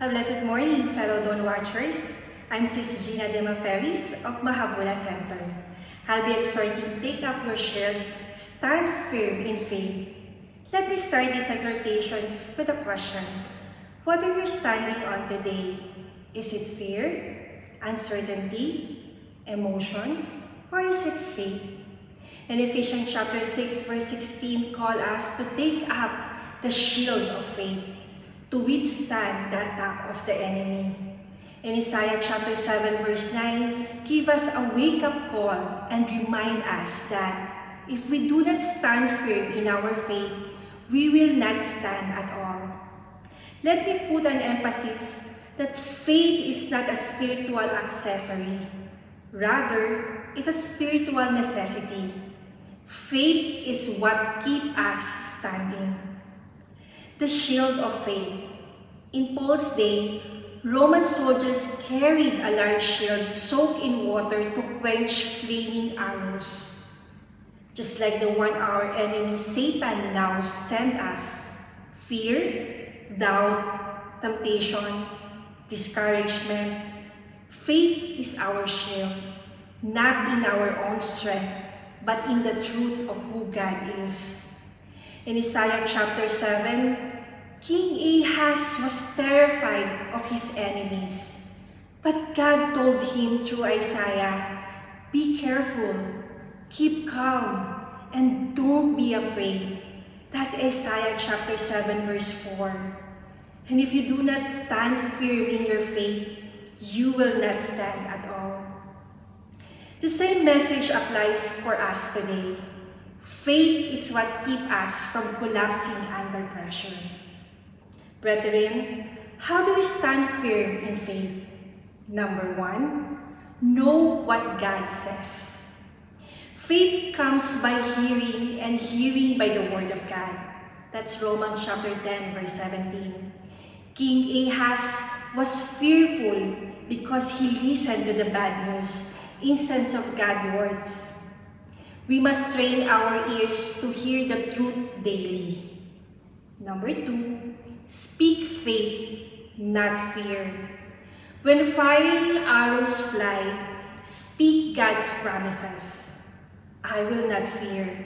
A blessed morning, fellow Dawn Watchers. I'm Sis Gina Demaferis of Mahabula Center. I'll be exhorting, take up your shield, stand firm in faith. Let me start these exhortations with a question. What are you standing on today? Is it fear, uncertainty, emotions, or is it faith? In Ephesians chapter 6 verse 16 call us to take up the shield of faith to withstand the attack of the enemy. In Isaiah chapter 7 verse 9 give us a wake-up call and remind us that if we do not stand firm in our faith, we will not stand at all. Let me put an emphasis that faith is not a spiritual accessory. Rather, it's a spiritual necessity. Faith is what keeps us standing. The shield of faith. In Paul's day, Roman soldiers carried a large shield soaked in water to quench flaming arrows. Just like the one our enemy Satan now sent us, fear, doubt, temptation, discouragement. Faith is our shield, not in our own strength, but in the truth of who God is. In Isaiah chapter 7, King Ahaz was terrified of his enemies. But God told him through Isaiah, be careful, keep calm, and don't be afraid. That's Isaiah chapter 7 verse 4. And if you do not stand firm in your faith, you will not stand at all. The same message applies for us today. Faith is what keeps us from collapsing under pressure. Brethren, how do we stand firm in faith? Number 1, know what God says. Faith comes by hearing, and hearing by the word of God. That's Romans chapter 10 verse 17. King Ahaz was fearful because he listened to the bad news instead of God's words. We must train our ears to hear the truth daily. Number 2, speak faith, not fear. When fiery arrows fly, speak God's promises. I will not fear.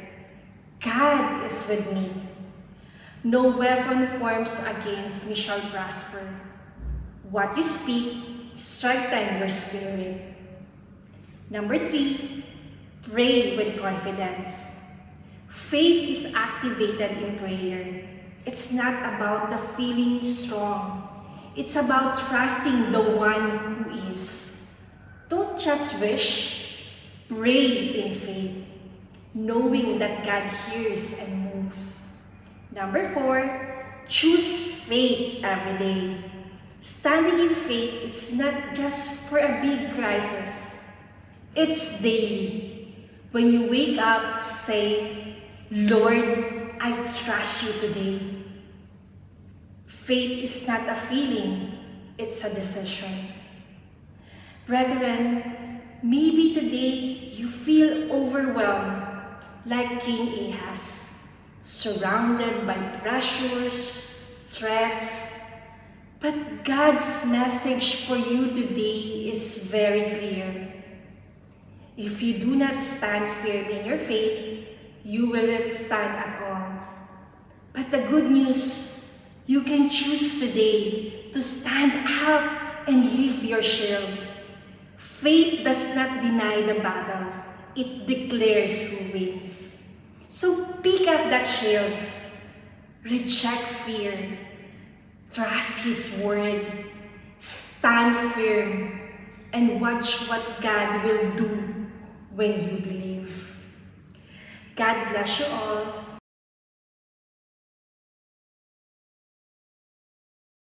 God is with me. No weapon forms against me shall prosper. What you speak, strengthen your spirit. Number 3, pray with confidence. Faith is activated in prayer. It's not about the feeling strong. It's about trusting the one who is. Don't just wish, pray in faith, knowing that God hears and moves. Number 4, choose faith every day. Standing in faith is not just for a big crisis. It's daily. When you wake up, say, Lord, I trust you today. Faith is not a feeling, it's a decision. Brethren, maybe today you feel overwhelmed like King Ahaz, surrounded by pressures, threats. But God's message for you today is very clear. If you do not stand firm in your faith, you will not stand at all. But the good news, you can choose today to stand up and lift your shield. Faith does not deny the battle, it declares who wins. So pick up that shield, reject fear, trust His word, stand firm, and watch what God will do when you believe. God bless you all.